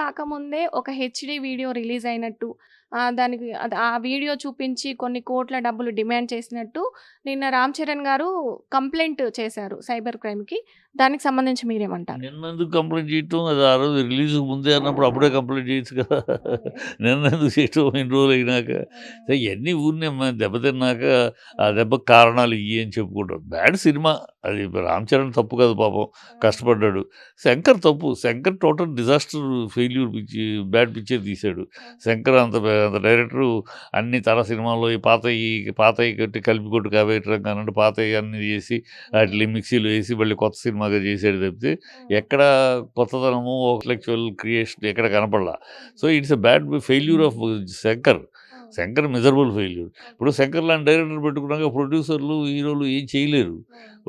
కాకముందే ఒక HD video release అయినట్టు, దానికి ఆ వీడియో చూపించి కొన్ని కోట్ల డబ్బులు డిమాండ్ చేసినట్టు నిన్న 'రామ్ చరణ్' గారు కంప్లెయింట్ చేశారు సైబర్ క్రైమ్‌కి. దానికి సంబంధించి మీరేమంటారు? నిన్నెందుకు కంప్లెయింట్ చేయటం? అది ఆ రోజు రిలీజ్‌కి ముందే అన్నప్పుడు అప్పుడే కంప్లెయింట్ చేయొచ్చు కదా! నిన్నెందుకు చేయటం ఇన్ని రోజులయినాక? సో, ఇయన్నీ ఊరినే దెబ్బతిన్నాక ఆ దెబ్బకి కారణాలు ఇయ్యి అని చెప్పుకుంటాం. Bad cinema. అది 'రామ్ చరణ్' తప్పు కాదు పాపం. కష్టపడ్డాడు. 'శంకర్' తప్పు. 'Shankar' total disaster failure bad picture తీశాడు. 'శంకర్' అంత డైరెక్టరు అన్ని తర సినిమాల్లో ఈ పాతయి కట్టి కలిపి కొట్టు కాబేయటం కానివ్వండి, పాతయి అన్నీ చేసి ఆటిల్ని మిక్సీలో వేసి మళ్ళీ కొత్త సినిమాగా చేసాడు తప్పితే ఎక్కడ కొత్తదనము, ఇంటలెక్చువల్ క్రియేషన్ ఎక్కడ కనపడలా. So, it's a bad failure of 'Shankar.' 'Shankar' miserable failure. ఇప్పుడు 'శంకర్' లాంటి డైరెక్టర్ పెట్టుకున్నాక ప్రొడ్యూసర్లు, హీరోలు ఏం చేయలేరు.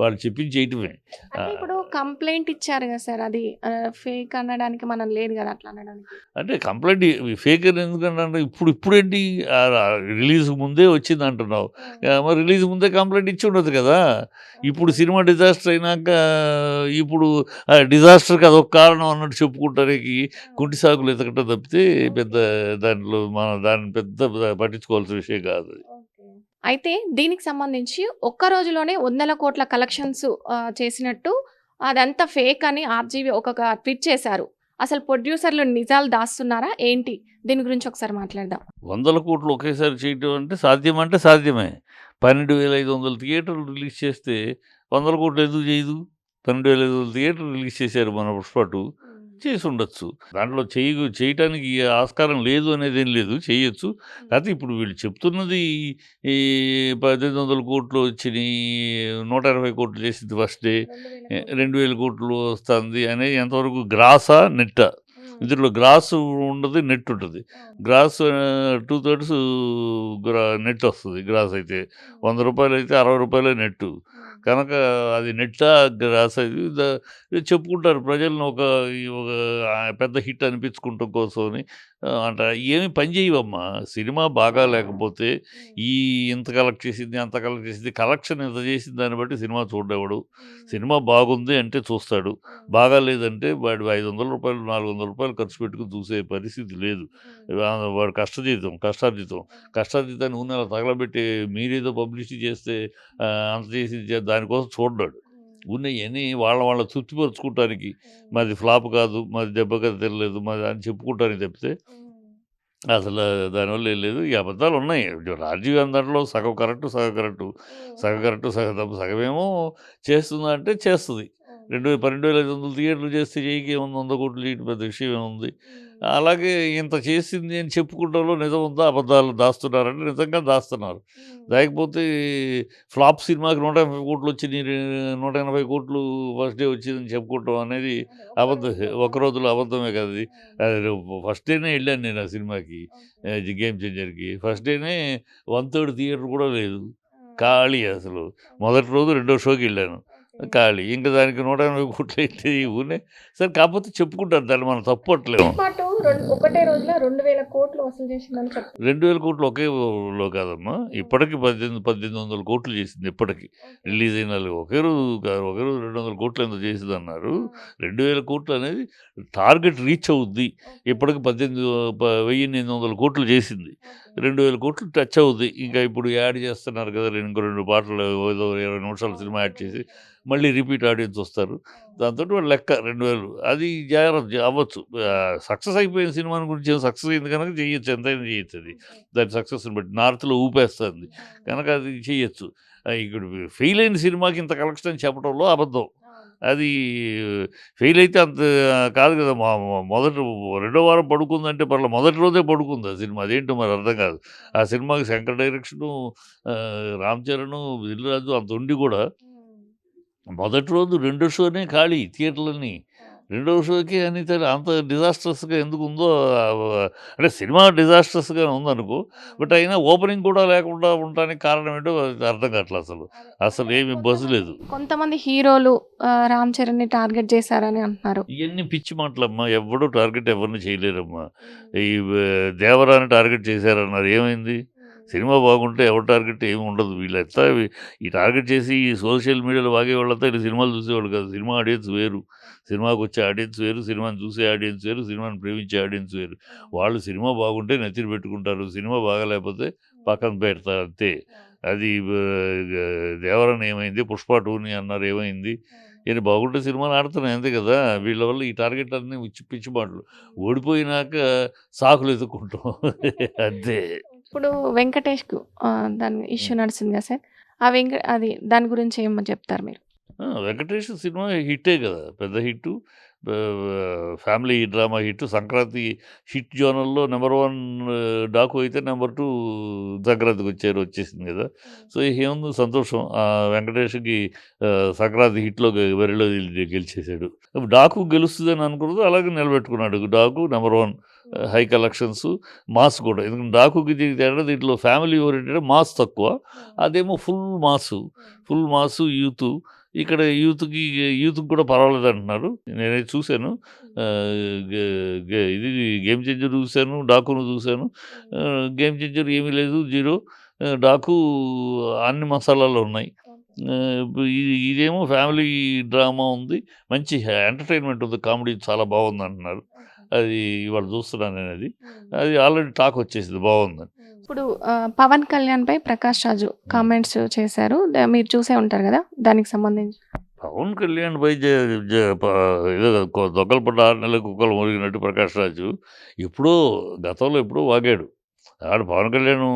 వాళ్ళు చెప్పింది చేయటమే. అంటే ఆహ్, ఇప్పుడు కంప్లెయింట్ ఇచ్చారు గదా సార్! అది ఫేక్ అనడానికి మనం లేదు గదా! అట్లా అనడానికి. అంటే కంప్లెయింట్ ఫేక్ అని ఎందుకంటే ఇప్పుడేంటి రిలీజ్‌కి ముందే వచ్చిందంటున్నావు. మరి రిలీజ్ ముందే కంప్లెయింట్ ఇచ్చి ఉండొచ్చు కదా! ఇప్పుడు సినిమా డిజాస్టర్ అయినాక ఇప్పుడు డిజాస్టర్‌కి అదొక కారణం అన్నట్టు చెప్పుకుంటానికి కుంటి సాకులు ఎతకటం తప్పితే పెద్ద దాంట్లో మనం దాన్ని పెద్ద పట్టించుకోవాల్సిన విషయం కాదు అది. ఓకే. అయితే దీనికి సంబంధించి ఒక్క రోజులోనే వందల కోట్ల కలెక్షన్స్ చేసినట్టు అదంతా ఫేక్ అని ఆర్‌జీవీ ట్వీట్ చేశారు. అసలు ప్రొడ్యూసర్‌లు నిజాలు దాస్తున్నారా ఏంటి? దీని గురించి ఒకసారి మాట్లాడదాం. వందల కోట్లు ఒకేసారి చేయటం అంటే సాధ్యమే. 12,500 థియేటర్లు రిలీజ్ చేస్తే 100,00,00,000 ఎందుకు చేయదు? 12,500 థియేటర్లు రిలీజ్ చేశారు మన 'పుష్ప 2' చేసుండొచ్చు. దాంట్లో చేయటానికి ఆస్కారం లేదు అనేదేం లేదు. చేయొచ్చు. కాపోతే ఇప్పుడు వీళ్ళు చెప్తున్నది ఈ 18,00,00,000 వచ్చినియి, 120,00,00,000 చేసింది ఫస్ట్ డే. 2,000,00,00,000 వస్తాంది అనేది ఎంతవరకు గ్రాసా? నెట్టా? ఇందులో గ్రాస్ ఉండదు, నెట్ ఉంటది. గ్రాస్ 2/3 నెట్ వస్తది. గ్రాస్ అయితే. రూ. 100 అయితే రూ. 60 నెట్టు. కనుక అది నెట్టా? గ్రాసా? చెప్పుకుంటారు ప్రజలను ఒక పెద్ద హిట్ అనిపించుకుంటం కోసమని. అంటారు. ఏమి పని చేయవమ్మా. సినిమా బాగా లేకపోతే ఈ ఇంత కలెక్ట్ చేసింది, అంత కలెక్ట్ చేసింది. కలెక్షన్ ఇంత చేసిన దాన్ని బట్టి సినిమా చూడడెవడు. సినిమా బాగుంది అంటే చూస్తాడు. బాగాలేదంటే వాడు రూ. 500, రూ. 400 ఖర్చు పెట్టుకొని చూసే పరిస్థితి లేదు. వాడు కష్టార్జితం. కష్టార్జితాన్ని ఊరినే తగలబెట్టి మీరేదో పబ్లిసిటీ చేస్తే అంత చేసి ఇది దానికోసం చూడడు. ఊరినే ఇయన్నీ వాళ్ళ తృప్తిపరుచుకోవటానికి మాది ఫ్లాప్ కాదు, మాది దెబ్బకి తినలేదు, మాది అని చెప్పుకుంటానికి తప్పితే అసలు దానివల్ల ఏం లేదు. ఈ అబద్ధాలున్నాయి. రాజీవ్ గాంధీ దాంట్లో సగం కరెక్టు, సగం కరెక్టు. సగం కరెక్టు, సగం తప్పు. సగమేమో చేస్తుందా అంటే చేస్తది. 12,500 థియేటర్లు చేస్తే ఏముంది 100,00,00,000 చేయడం పెద్ద విషయం ఏముంది. అలాగే ఇంత చేసింది అని చెప్పుకుంటంలో నిజం ఉందా? అబద్ధాలు దాస్తున్నారంటే నిజంగా దాస్తున్నారు. లేకపోతే ఫ్లాప్ సినిమాకి 150,00,00,000 వచ్చినియి, 180,00,00,000 ఫస్ట్ డే వచ్చిందని చెప్పుకుంటాం అనేది అబద్ధం. ఒక రోజులో అబద్ధమే కదా! అది. అది ఫస్ట్ డేనే ఎళ్ళాను నేను ఆ సినిమాకి. 'గేమ్ చేంజర్‌కి.' ఫస్ట్ డేనే 1/3 థియేటర్ కూడా లేదు. ఖాళీ అసలు. మొదటి రోజు రెండో షోకెళ్ళాను. ఖాళీ. ఇంక దానికి 180,00,00,000 ఏంటి ఊరినే సరే కాకపోతే చెప్పుకుంటారు. దాన్ని మనం తప్పట్లేము. 'పుష్ప 2' ఒకటే రోజులో 2,000,00,00,000 వసూలు చేసిందని చెప్తున్నారు. 2,000,00,00,000 ఒకే ఊర్లో కాదమ్మా. ఇప్పటికి 18,000 చేసింది ఇప్పటికి. రిలీజ్ అయిన ఒకే రోజు కాదు. ఒకే రోజు 200,00,00,000 ఎంతో చేసిందన్నారు. 2,000,00,00,000 అనేది టార్గెట్ రీచ్ అవుద్ది. ఇప్పటికి 1,800,00,000 చేసింది. 2,000,00,00,000 టచ్ అవుద్ది. ఇంకా ఇప్పుడు యాడ్ చేస్తున్నారు కదా! ఇంకో 2 పాటలు ఏదో 20 నిమిషాల సినిమా యాడ్ చేసి మళ్ళీ రిపీట్ ఆడియన్స్ వస్తారు. దాంతోటి వాడి లెక్క 2,000 అది అవ్వచ్చు. సక్సెస్ అయిపోయిన సినిమాని గురించి సక్సెస్ అయింది కనుక చేయొచ్చు. ఎంతైనా చేయొచ్చు అది. దాని సక్సెస్‌ని బట్టి. నార్త్‌లో ఊపేస్తుంది. కనుక అది చేయొచ్చు. ఇక్కడ ఫెయిల్ అయిన సినిమాకి ఇంత కలెక్షన్ అని చెప్పడంలో అబద్ధం. అది ఫెయిల్ అయితే అంత కాదు కదా! మొదటి రెండో వారం పడుకుందంటే పర్లే. మొదటి రోజే పడుకుంది ఆ సినిమా. అదేంటో మరి అర్థం కాదు. ఆ సినిమాకి శంకర్ డైరెక్షను, రామ్ చరణు, దిల్ రాజు అంత ఉండి కూడా మొదటి రోజు రెండో షోనే ఖాళీ థియేటర్‌లన్నీ. రెండో షోకే అంత డిజాస్ట్రస్‌గా ఎందుకుందో అంటే సినిమా డిజాస్ట్రస్‌గా ఉందనుకో. బట్ అయినా ఓపెనింగ్ కూడా లేకుండా ఉండటానికి కారణం ఏంటో అది అర్థం కావట్లే అసలు. అసలేమి బజ్ లేదు. కొంతమంది హీరోలు 'రామ్ చరణ్‌ని' టార్గెట్ చేశారని అంటున్నారు. ఇయన్నీ పిచ్చి మాటలమ్మా. ఎవ్వడు టార్గెట్ ఎవరిని చేయలేరమ్మా. ఈ 'దేవరా'ని టార్గెట్ చేశారన్నారు. ఏమైంది? సినిమా బాగుంటే ఎవరి టార్గెట్ ఏమి ఉండదు. వీళ్ళంతా ఈ టార్గెట్ చేసి ఈ సోషల్ మీడియాలో వాగేవాళ్ళంతా ఈడ సినిమాలు చూసేవాళ్ళు కాదు. సినిమా ఆడియన్స్ వేరు. సినిమాకొచ్చే ఆడియన్స్ వేరు. సినిమాని చూసే ఆడియన్స్ వేరు. సినిమాని ప్రేమించే ఆడియన్స్ వేరు. వాళ్ళు సినిమా బాగుంటే నెత్తిన పెట్టుకుంటారు. సినిమా బాగాలేకపోతే పక్కన పెడతారు అంతే. అది దేవరని ఏమైంది? 'పుష్ప 2'ని అన్నారు ఏమైంది? ఈయన బాగుంటే సినిమాలు ఆడుతున్నాయి అంతే కదా! వీళ్ళ వల్ల ఈ టార్గెట్‌లన్నీ పిచ్చి పిచ్చి మాటలు. ఓడిపోయినాక సాకులు ఎతుక్కుంటాం అంతే. ఇప్పుడు 'వెంకటేష్‌కు' దాని ఇష్యూ హ్మ్. నడిసింది కదా సార్. అది దాని గురించి ఏమని చెప్తారు మీరు? 'వెంకటేష్' సినిమా హిట్టే కదా! పెద్ద hit. Family drama hit. Sankranti hit జోనర్‌లో నంబర్ 1 డాకు అయితే నంబర్ 2 సంక్రాంతికొచ్చారు వచ్చేసింది కదా! సో, ఏముంది సంతోషం. 'వెంకటేష్‌కి' సంక్రాంతి హిట్‌లో బరిలో గెలిచేసాడు. డాకు గెలుస్తదని అనుకున్నది అలాగే నిలబెట్టుకున్నాడు. Daaku number 1 high collections, mass కూడా. ఎందుకంటే డాకుకి దీనికి తేడా దీంట్లో ఫ్యామిలీ ఓరియెంటెడ్ మాస్ తక్కువ. అదేమో ఫుల్ మాసు యూతు. ఇక్కడ యూత్‌కి కూడా పర్వాలేదంటున్నారు. నేనైతే చూసాను. గె గె ఇది 'గేమ్ చేంజర్' చూసాను. 'డాకును' చూసాను. 'గేమ్ చేంజర్' ఏమీ లేదు. 0. 'డాకు' అన్ని మసాలాలు ఉన్నాయి. ఇదేమో ఫ్యామిలీ డ్రామా ఉంది. మంచి ఎంటర్‌టైన్‌మెంట్ ఉంది. కామెడీ చాలా బావుందంటున్నారు. అది ఇవాళ చూస్తున్నాను నేనది. అది ఆల్రెడీ టాక్ వచ్చేసింది బావుందని. ఇప్పుడు 'పవన్ కళ్యాణ్‌పై' ప్రకాష్ రాజు హ్మ్. కామెంట్స్ చేశారు. మీరు చూసే ఉంటారు గదా! దానికి సంబంధించి. పవన్ కళ్యాణ్ పై జ జ ప ఏదో దొంగలు పడ్డ 6 నెలల కుక్కలు మురిగినట్టు ప్రకాష్ రాజు ఎప్పుడో గతంలో ఎప్పుడో వాగాడు. ఆడు పవన్ కళ్యాణ్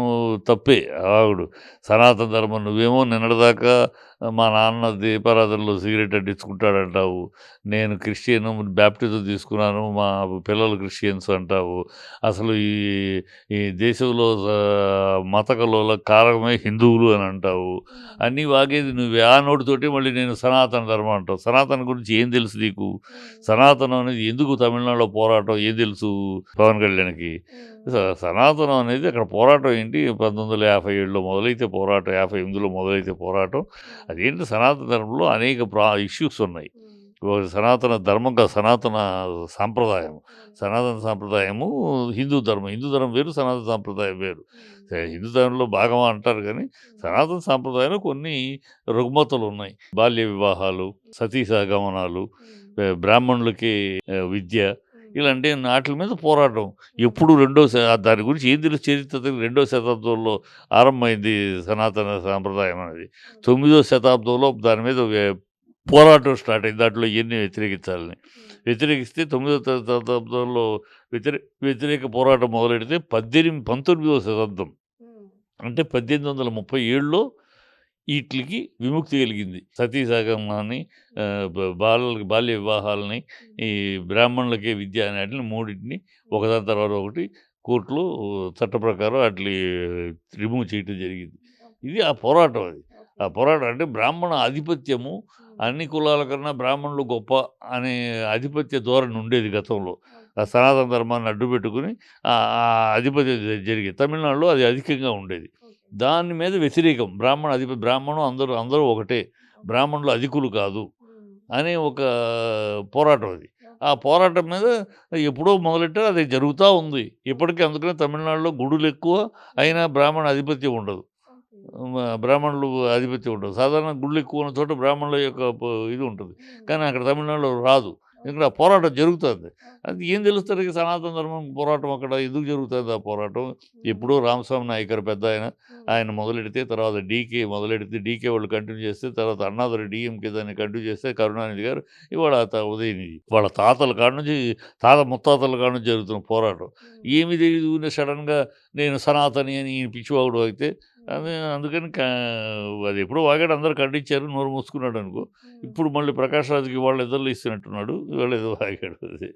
తప్పే. ఆవిడు సనాతన ధర్మం నువ్వేమో నిన్నటిదాకా మా నాన్న దీపారాధనలో సిగరెట్ అంటించుకుంటాడంటావు. నేను క్రిస్టియను బాప్టిజం తీసుకున్నాను. మా పిల్లలు క్రిస్టియన్స్ అంటావు. అసలు ఈ దేశంలో మత కల్లోల కారకమే హిందువులు అని అంటావు. అన్నీ వాగేది నువ్వే. ఆ నోటితోటే మళ్ళీ నేను సనాతన ధర్మం అంటావు. సనాతన గురించి ఏం తెలుసు నీకు? సనాతనం అనేది ఎందుకు తమిళనాడులో పోరాటం ఏం తెలుసు పవన్ కళ్యాణ్‌కి? సనాతనం అనేది అక్కడ పోరాటం ఏంటి? 1957లో మొదలైతే పోరాటం, 58లో మొదలైతే పోరాటం. అదేంటి సనాతన ధర్మంలో అనేక ఇష్యూస్ ఉన్నాయి. ఒకటి సనాతన ధర్మం కాదు, సనాతన సాంప్రదాయం. సనాతన సాంప్రదాయము హిందూ ధర్మం. హిందూ ధర్మం వేరు, సనాతన సాంప్రదాయం వేరు. హిందూ ధర్మంలో భాగమా అంటారు గానీ, సనాతన సాంప్రదాయంలో కొన్ని రుగ్మతలున్నాయి. బాల్య వివాహాలు, సతీ సహగమనాలు, బ్రాహ్మణులకి విద్య ఇలాంటి ఆటిల మీద పోరాటం. ఎప్పుడు దాని గురించి ఏం తెలుసు చరిత్ర రెండో శతాబ్దంలో ఆరంభమైంది సనాతన సాంప్రదాయం అనేది. 9వ శతాబ్దంలో దాని మీద పోరాటం స్టార్ట్ అయింది. దాంట్లో ఇయన్నీ వ్యతిరేకించాలని. వ్యతిరేకిస్తే 9వ శతాబ్దంలో వ్యతిరేక పోరాటం మొదలెడితే 19వ శతాబ్దం అంటే 1837లో ఈట్లికి విముక్తి కలిగింది. సతీ సహగమనాన్ని, బాల్య వివాహాలని, ఈ బ్రాహ్మణులకే విద్య అనే ఆటిని మూడింటిని ఒకదాని తర్వాత ఒకటి కోర్టులో చట్ట ప్రకారం ఆటిని రిమూవ్ చేయటం జరిగింది. ఇది ఆ పోరాటం అది. ఆ పోరాటం అంటే బ్రాహ్మణ ఆధిపత్యము అన్ని కులాల కన్నా బ్రాహ్మణులు గొప్ప అనే ఆధిపత్య ధోరణి ఉండేది గతంలో. ఆ సనాతన ధర్మాన్ని అడ్డుపెట్టుకొని ఆ ఆధిపత్యం జరిగేది. తమిళనాడులో అది అధికంగా ఉండేది. దాని మీద వ్యతిరేకం. బ్రాహ్మణం అందరూ ఒకటే. బ్రాహ్మణులు అధికులు కాదు అనే ఒక పోరాటం అది. ఆ పోరాటం మీద ఎప్పుడో మొదలెట్టారు. అది జరుగుతా ఉంది. ఇప్పటికి అందుకనే తమిళనాడులో గుడులెక్కువ అయినా బ్రాహ్మణ ఆధిపత్యం ఉండదు. బ్రాహ్మణులు ఆధిపత్యం ఉండదు. సాధారణంగా గుళ్ళెక్కువ ఉన్న చోట బ్రాహ్మణుల యొక్క ఇది ఉంటుంది. కానీ అక్కడ తమిళనాడులో రాదు. ఎందుకంటే ఆ పోరాటం జరుగుతుంది. అది ఏం తెలుస్తుంది సనాతన ధర్మం పోరాటం అక్కడ ఎందుకు జరుగుతుంది ఆ పోరాటం? ఎప్పుడో రామస్వామి నాయకర్ పెద్దాయన. ఆయన మొదలెడితే తర్వాత డీకే వాళ్ళు కంటిన్యూ చేస్తే తర్వాత అన్నాదురై డీఎంకే దాన్ని కంటిన్యూ చేస్తే కరుణానిధి గారు ఇవాళ ఉదయనిధి. వాళ్ళ తాతల కాడ నుంచి ముత్తాతల కాడ నుంచి జరుగుతున్న పోరాటం. ఏమి తెలీదు సడెన్‌గా నేను సనాతని అని ఈయన పిచ్చివాగుడు అయితే అందుకని అది ఎప్పుడో వాగాడు అందరూ ఖండించారు. నోరు మూసుకున్నాడనుకో. ఇప్పుడు మళ్ళీ ప్రకాష్ రాజ్‌కి ఇవాళ నిద్రలు ఇస్తున్నట్టున్నాడు. ఇవాళ ఏదో వాగాడు అది.